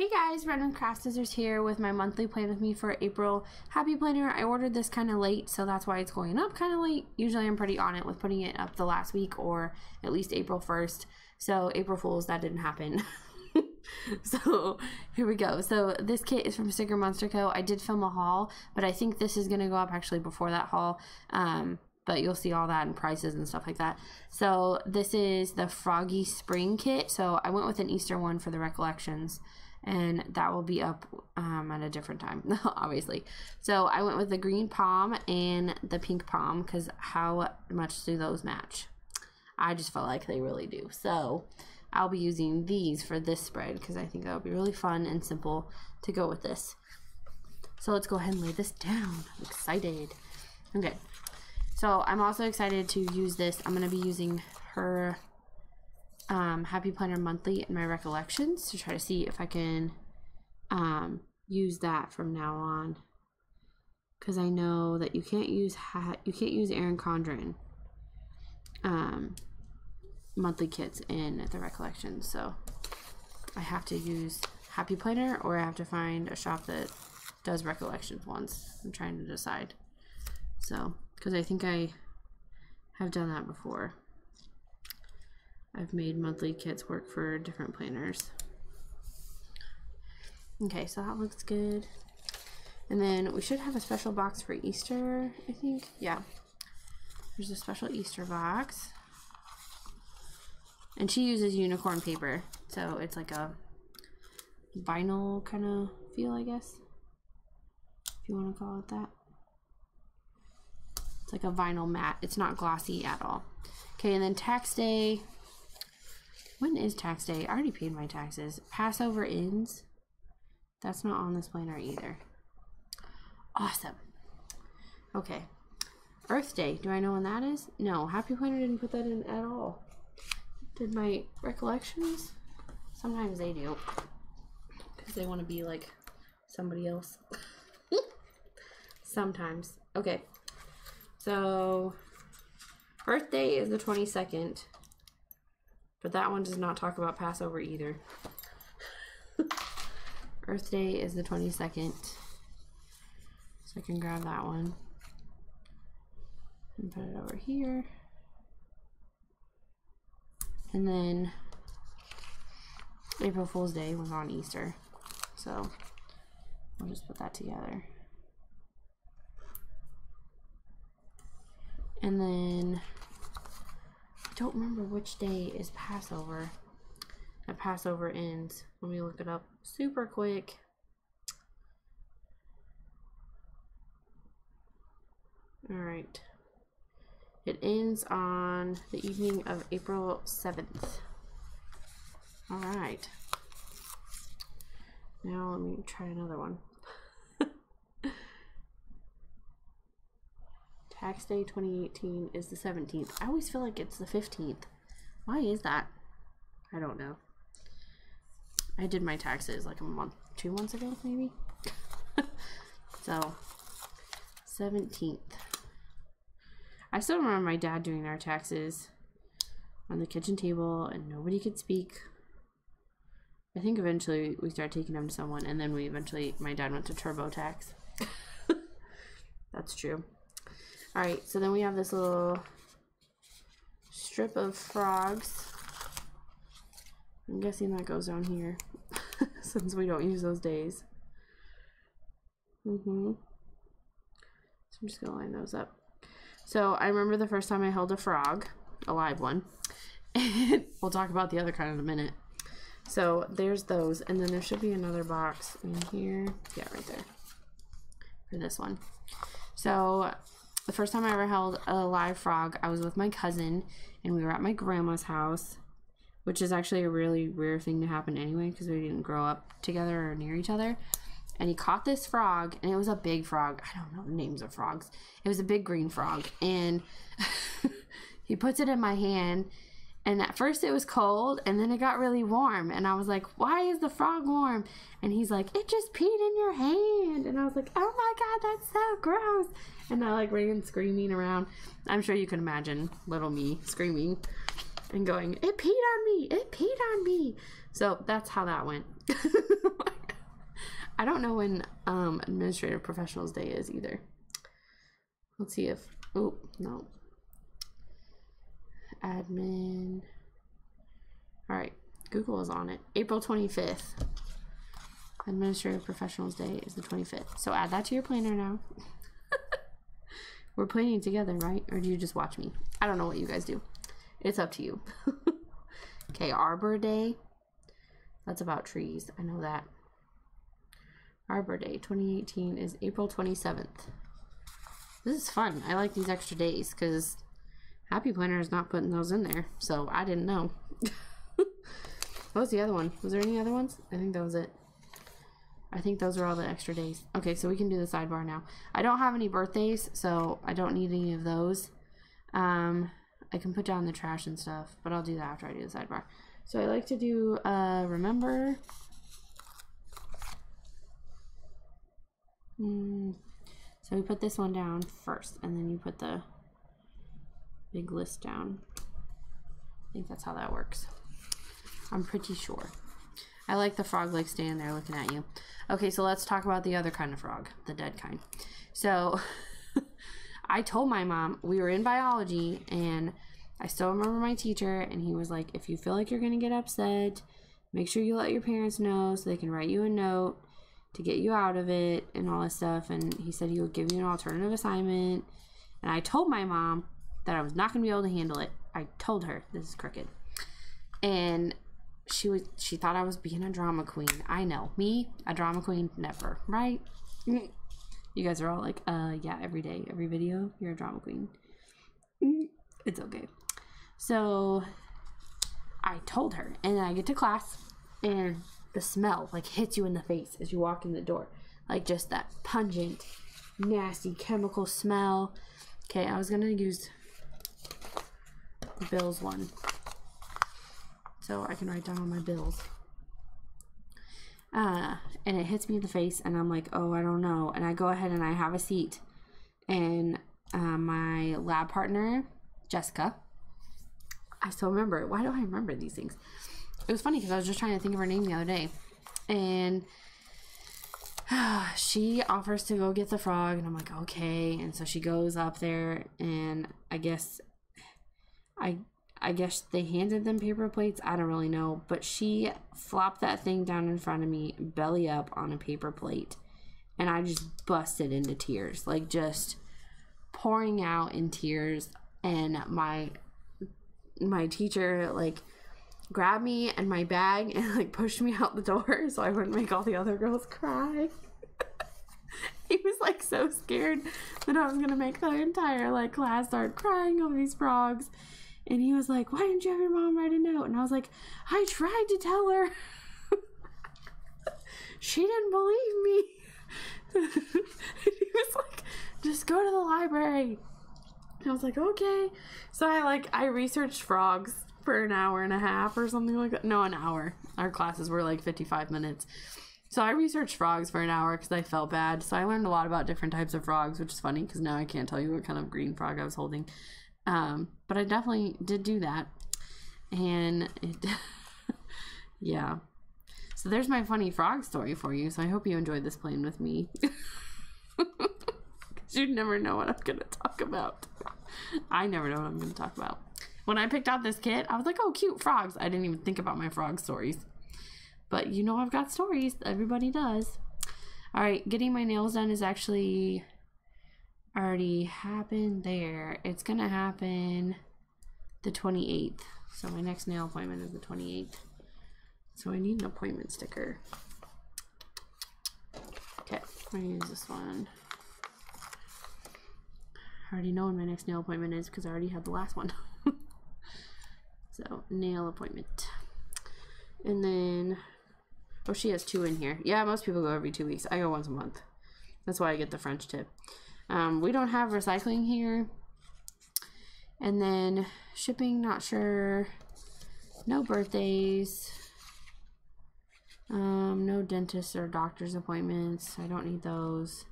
Hey guys, RunwithCraftscissors here with my monthly plan with me for April Happy Planner. I ordered this kind of late, so that's why it's going up kind of late. Usually I'm pretty on it with putting it up the last week or at least April 1st. So April Fools, that didn't happen. So here we go. So this kit is from StickermonsterCo. I did film a haul, but I think this is going to go up actually before that haul. But you'll see all that and prices and stuff like that. So this is the Froggy Spring kit. So I went with an Easter one for the recollections, and that will be up at a different time, obviously. So I went with the green palm and the pink palm because how much do those match? I just felt like they really do. So I'll be using these for this spread because I think that would be really fun and simple to go with this. So let's go ahead and lay this down. I'm excited. Okay. So I'm also excited to use this. I'm going to be using her Happy Planner Monthly in my recollections to try to see if I can use that from now on. Because I know that you can't use Erin Condren monthly kits in the recollections. So I have to use Happy Planner, or I have to find a shop that does recollections ones. I'm trying to decide. So, because I think I have done that before. I've made monthly kits work for different planners. Okay, so that looks good. And then we should have a special box for Easter, I think. Yeah. There's a special Easter box. And she uses unicorn paper. So it's like a vinyl kind of feel, I guess. If you want to call it that. It's like a vinyl mat. It's not glossy at all. Okay, and then tax day. When is tax day? I already paid my taxes. Passover ends. That's not on this planner either. Awesome. Okay. Earth Day. Do I know when that is? No. Happy Planner didn't put that in at all. Did my recollections? Sometimes they do. Because they want to be like somebody else. Sometimes. Okay. So, Earth Day is the 22nd. But that one does not talk about Passover either. Earth Day is the 22nd. So I can grab that one. And put it over here. And then April Fool's Day was on Easter. So we'll just put that together. And then I don't remember which day is Passover. That Passover ends. Let me look it up super quick. Alright. It ends on the evening of April 7th. Alright. Now let me try another one. Tax Day 2018 is the 17th. I always feel like it's the 15th. Why is that? I don't know. I did my taxes like a month, 2 months ago maybe. So 17th. I still remember my dad doing our taxes on the kitchen table and nobody could speak. I think eventually we started taking them to someone, and then my dad went to TurboTax. That's true. Alright, so then we have this little strip of frogs. I'm guessing that goes down here since we don't use those days. So I'm just gonna line those up. So I remember the first time I held a frog, a live one, and we'll talk about the other kind in a minute. So there's those, and then there should be another box in here. Yeah, right there for this one. So the first time I ever held a live frog, I was with my cousin, and we were at my grandma's house, which is actually a really rare thing to happen anyway, because we didn't grow up together or near each other. And he caught this frog, and it was a big frog. I don't know the names of frogs. It was a big green frog, and he puts it in my hand, and at first it was cold, and then it got really warm, and I was like, why is the frog warm? And he's like, it just peed in your hand. And I was like, oh my god, that's so gross. And I like ran screaming around. I'm sure you can imagine little me screaming and going, it peed on me, it peed on me. So that's how that went. I don't know when Administrative Professionals Day is either. Let's see if, oh, no. Admin. All right, Google is on it. April 25th. Administrative Professionals Day is the 25th. So add that to your planner now. We're planning together, right? Or do you just watch me? I don't know what you guys do. It's up to you. Okay, Arbor Day. That's about trees. I know that. Arbor Day 2018 is April 27th. This is fun. I like these extra days because Happy Planner is not putting those in there. So I didn't know. What was the other one? Was there any other ones? I think that was it. I think those are all the extra days. Okay, so we can do the sidebar now. I don't have any birthdays, so I don't need any of those. I can put down the trash and stuff, but I'll do that after I do the sidebar. So I like to do remember. So we put this one down first, and then you put the big list down. I think that's how that works. I'm pretty sure. I like the frog like standing there looking at you. Okay, so let's talk about the other kind of frog, the dead kind. So I told my mom, we were in biology, and I still remember my teacher, and he was like, if you feel like you're gonna get upset, make sure you let your parents know so they can write you a note to get you out of it and all this stuff. And he said he would give you an alternative assignment. And I told my mom that I was not gonna be able to handle it. I told her this is crooked. And she thought I was being a drama queen. I know. Me, a drama queen, never, right? You guys are all like, yeah, every day, every video, you're a drama queen. It's okay. So I told her, and then I get to class, and the smell like hits you in the face as you walk in the door. Like just that pungent, nasty chemical smell. Okay, I was gonna use the Bills one, so I can write down all my bills. And it hits me in the face, and I'm like, oh, I don't know. And I go ahead and I have a seat, and my lab partner, Jessica, I still remember it. Why do I remember these things? It was funny because I was just trying to think of her name the other day, and she offers to go get the frog, and I'm like, okay. And so she goes up there, and I guess they handed them paper plates. I don't really know, but she flopped that thing down in front of me, belly up on a paper plate, and I just busted into tears, like just pouring out in tears. And my teacher like grabbed me and my bag and like pushed me out the door so I wouldn't make all the other girls cry. He was like so scared that I was gonna make the entire like class start crying over these frogs. And he was like, why didn't you have your mom write a note? And I was like, I tried to tell her. She didn't believe me. He was like, just go to the library. And I was like, okay. So I researched frogs for an hour and a half or something like that. No, an hour. Our classes were like 55 minutes. So I researched frogs for an hour because I felt bad. So I learned a lot about different types of frogs, which is funny because now I can't tell you what kind of green frog I was holding. But I definitely did do that. And it, yeah. So there's my funny frog story for you. So I hope you enjoyed this playing with me. Because you never know what I'm going to talk about. I never know what I'm going to talk about. When I picked out this kit, I was like, oh, cute frogs. I didn't even think about my frog stories. But you know I've got stories. Everybody does. All right, getting my nails done is actually already happened there. It's going to happen the 28th. So my next nail appointment is the 28th. So I need an appointment sticker. Okay, I'm going to use this one. I already know when my next nail appointment is because I already had the last one. So, nail appointment. And then, oh, she has 2 in here. Yeah, most people go every 2 weeks. I go once a month. That's why I get the French tip. We don't have recycling here. And then, shipping, not sure. No birthdays. No dentist or doctor's appointments. I don't need those.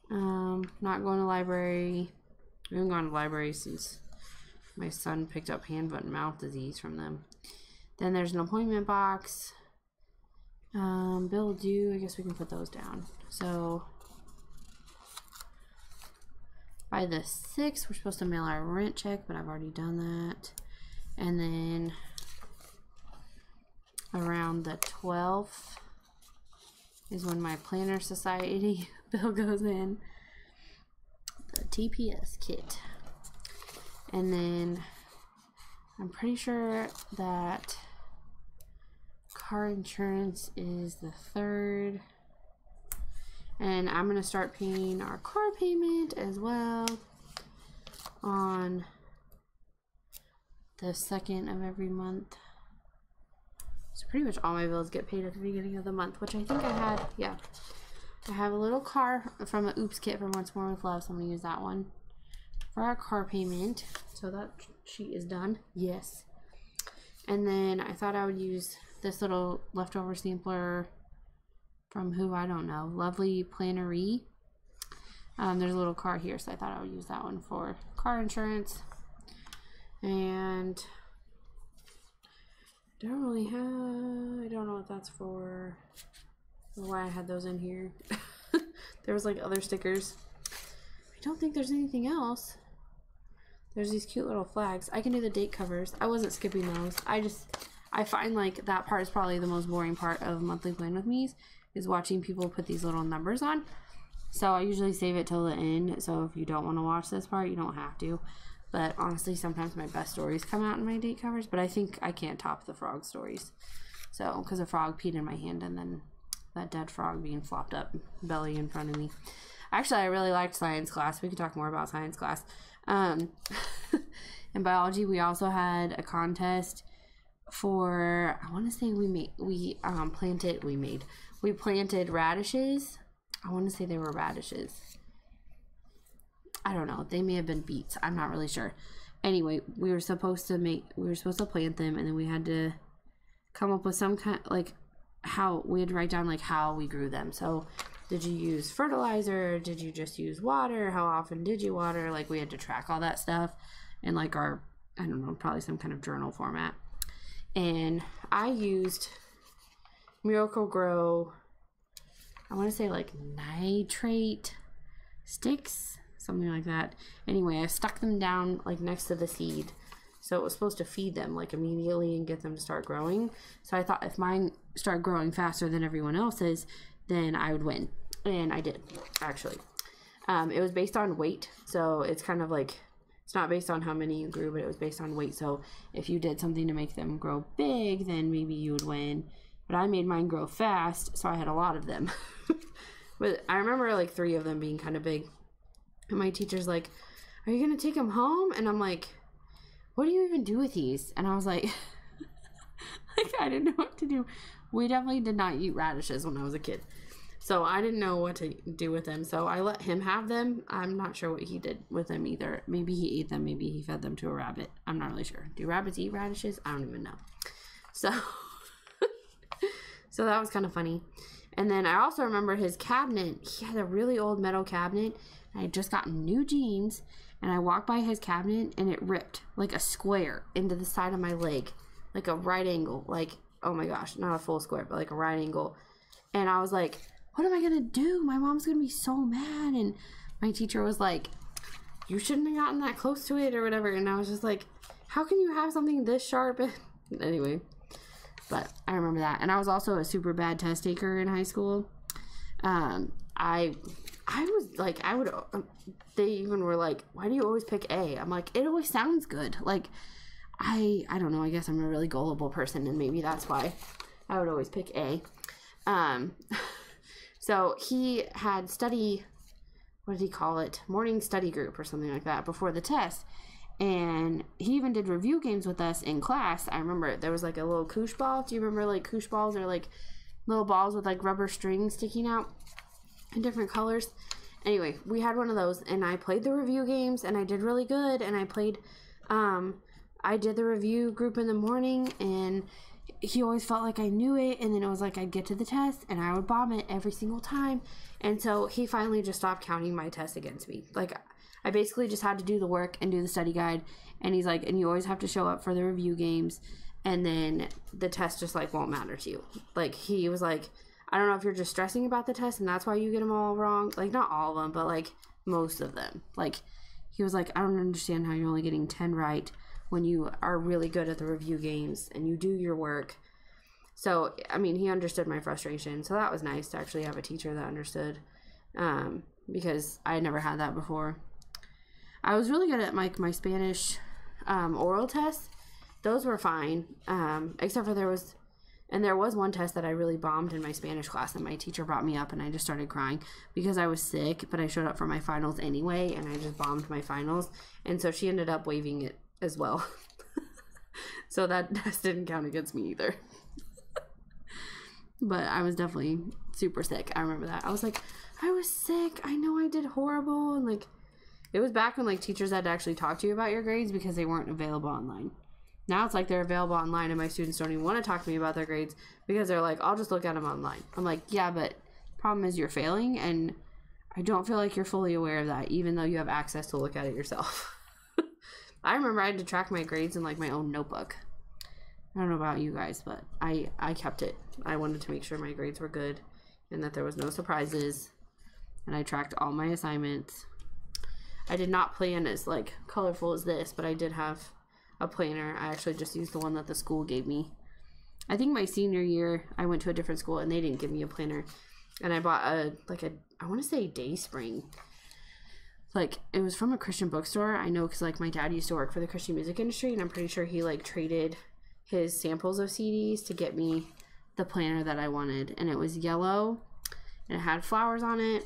Not going to library. I haven't gone to library since my son picked up hand, foot, and mouth disease from them. Then there's an appointment box. Bill due, I guess we can put those down. So by the 6th, we're supposed to mail our rent check, but I've already done that. And then around the 12th is when my Planner Society bill goes in. The TPS kit. And then I'm pretty sure that car insurance is the 3rd. And I'm going to start paying our car payment as well on the 2nd of every month. So pretty much all my bills get paid at the beginning of the month, which I think I had, yeah. I have a little car from an Oops kit from Once More with Love, so I'm going to use that one for our car payment. So that sheet is done. Yes. And then I thought I would use this little leftover sampler from who, I don't know, Lovely Plannery. There's a little car here, so I thought I would use that one for car insurance. And I don't know what that's for, or why I had those in here. There was like other stickers. I don't think there's anything else. There's these cute little flags. I can do the date covers. I wasn't skipping those. I find like that part is probably the most boring part of monthly plan with me's, is watching people put these little numbers on. So I usually save it till the end. So if you don't want to watch this part, you don't have to. But honestly, sometimes my best stories come out in my date covers, but I think I can't top the frog stories. So, because a frog peed in my hand and then that dead frog being flopped up belly in front of me. Actually, I really liked science class. We could talk more about science class. In biology, we also had a contest for, I want to say we planted radishes. I want to say they were radishes. I don't know. They may have been beets. I'm not really sure. Anyway, we were supposed to plant them, and then we had to come up with some kind, like, we had to write down like how we grew them. So did you use fertilizer? Did you just use water? How often did you water? Like, we had to track all that stuff in like our, I don't know, probably some kind of journal format. And I used Miracle-Gro, I want to say like nitrate sticks, something like that. Anyway, I stuck them down like next to the seed, so it was supposed to feed them like immediately and get them to start growing. So I thought if mine start growing faster than everyone else's, then I would win. And I did, actually. It was based on weight, so it's kind of like, it's not based on how many you grew, but it was based on weight. So if you did something to make them grow big, then maybe you would win. But I made mine grow fast, so I had a lot of them. But I remember like 3 of them being kind of big. And my teacher's like, are you going to take them home? And I'm like, what do you even do with these? And I was like, I didn't know what to do. We definitely did not eat radishes when I was a kid. So I didn't know what to do with them. So I let him have them. I'm not sure what he did with them either. Maybe he ate them. Maybe he fed them to a rabbit. I'm not really sure. Do rabbits eat radishes? I don't even know. So, so that was kind of funny. And then I also remember his cabinet. He had a really old metal cabinet. I had just gotten new jeans, and I walked by his cabinet, and it ripped like a square into the side of my leg, like a right angle, like, oh my gosh, not a full square, but like a right angle. And I was like, what am I gonna do? My mom's gonna be so mad. And my teacher was like, you shouldn't have gotten that close to it or whatever. And I was just like, how can you have something this sharp? Anyway, but I remember that. And I was also a super bad test taker in high school. I was like, they even were like, why do you always pick A? I'm like, it always sounds good. Like, I don't know, I guess I'm a really gullible person, and maybe that's why I would always pick A. So he had what did he call it? Morning study group or something like that before the test. And he even did review games with us in class. I remember there was like a little koosh ball. Do you remember like koosh balls? Or like little balls with like rubber strings sticking out in different colors. Anyway, we had one of those, and I played the review games, and I did really good. And I did the review group in the morning, and he always felt like I knew it. And then it was like I'd get to the test, and I would bomb it every single time. And so he finally just stopped counting my tests against me. Like, I basically just had to do the work and do the study guide. And he's like, and you always have to show up for the review games. and then the test just like won't matter to you. Like he was like, I don't know if you're just stressing about the test and that's why you get them all wrong. Like not all of them, but like most of them. Like he was like, I don't understand how you're only getting 10 right when you are really good at the review games and you do your work. So, I mean, he understood my frustration. So that was nice to actually have a teacher that understood, because I had never had that before. I was really good at my Spanish oral tests. Those were fine, except for there was one test that I really bombed in my Spanish class, and my teacher brought me up and I just started crying because I was sick, but I showed up for my finals anyway, and I just bombed my finals. And so she ended up waiving it as well. So that test didn't count against me either. But I was definitely super sick. I remember that. I was like, I was sick. I know I did horrible. And like, it was back when like teachers had to actually talk to you about your grades because they weren't available online. Now it's like they're available online and my students don't even want to talk to me about their grades because they're like, I'll just look at them online. I'm like, yeah, but problem is you're failing and I don't feel like you're fully aware of that, even though you have access to look at it yourself. I remember I had to track my grades in like my own notebook. I don't know about you guys, but I kept it. I wanted to make sure my grades were good and that there was no surprises. And I tracked all my assignments. I did not plan as like colorful as this, but I did have a planner. I actually just used the one that the school gave me. I think my senior year, I went to a different school and they didn't give me a planner. And I bought I want to say Dayspring. Like, it was from a Christian bookstore. I know because like my dad used to work for the Christian music industry and I'm pretty sure he like traded his samples of CDs to get me the planner that I wanted. And it was yellow and it had flowers on it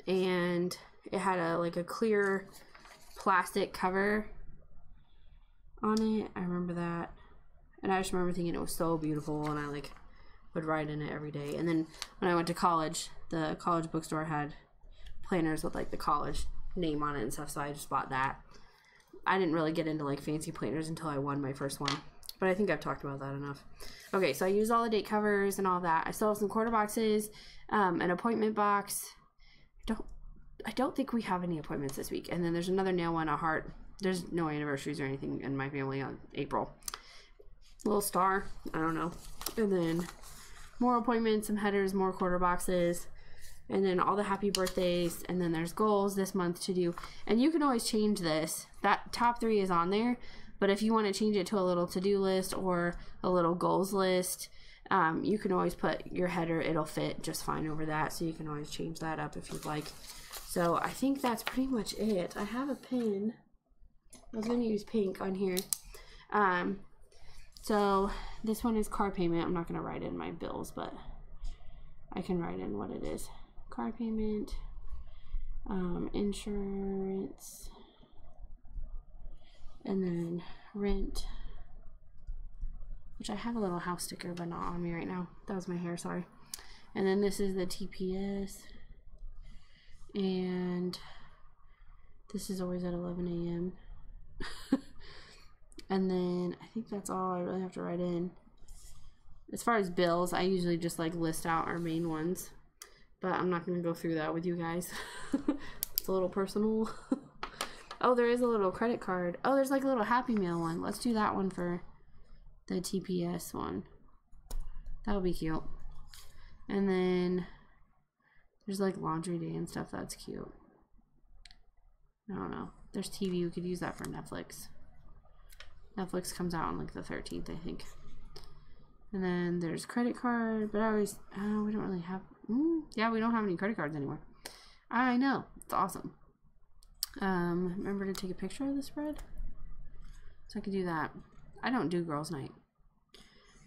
and it had a clear plastic cover on it. I remember that. And I just remember thinking it was so beautiful and I like would write in it every day. And then when I went to college, the college bookstore had planners with like the college name on it and stuff, so I just bought that. I didn't really get into like fancy planners until I won my first one. But I think I've talked about that enough. Okay, so I used all the date covers and all that. I still have some quarter boxes, an appointment box. I don't think we have any appointments this week. And then there's another nail one, a heart. There's no anniversaries or anything in my family on April. Little star, I don't know. And then more appointments, some headers, more quarter boxes. And then all the happy birthdays. And then there's goals this month to do. And you can always change this. That top 3 is on there. But if you want to change it to a little to-do list or a little goals list, you can always put your header. It'll fit just fine over that. So you can always change that up if you'd like. So I think that's pretty much it. I have a pen. I was going to use pink on here. So this one is car payment. I'm not going to write in my bills, but I can write in what it is. Car payment, insurance, and then rent, which I have a little house sticker but not on me right now. That was my hair, sorry. And then this is the TPS, and this is always at 11 a.m. And then I think that's all I really have to write in. As far as bills, I usually just like list out our main ones, but I'm not going to go through that with you guys. It's a little personal. Oh, there is a little credit card. Oh, there's like a little Happy Meal one. Let's do that one for the TPS one. That would be cute. And then there's like laundry day and stuff. That's cute. I don't know. There's TV. We could use that for Netflix. Netflix comes out on like the 13th, I think. And then there's credit card, but I always, we don't really have, yeah, we don't have any credit cards anymore. I know. It's awesome. Remember to take a picture of the spread? So I could do that. I don't do girls' night.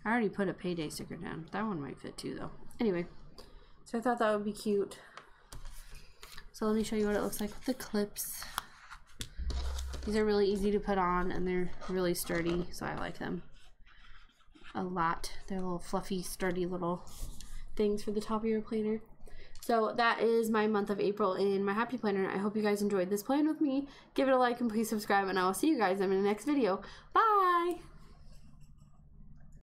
I already put a payday sticker down. That one might fit too, though. Anyway, so I thought that would be cute. So let me show you what it looks like with the clips. These are really easy to put on and they're really sturdy, so I like them a lot. They're little fluffy, sturdy little things for the top of your planner. So that is my month of April in my Happy Planner. I hope you guys enjoyed this plan with me. Give it a like and please subscribe, and I will see you guys in the next video. Bye!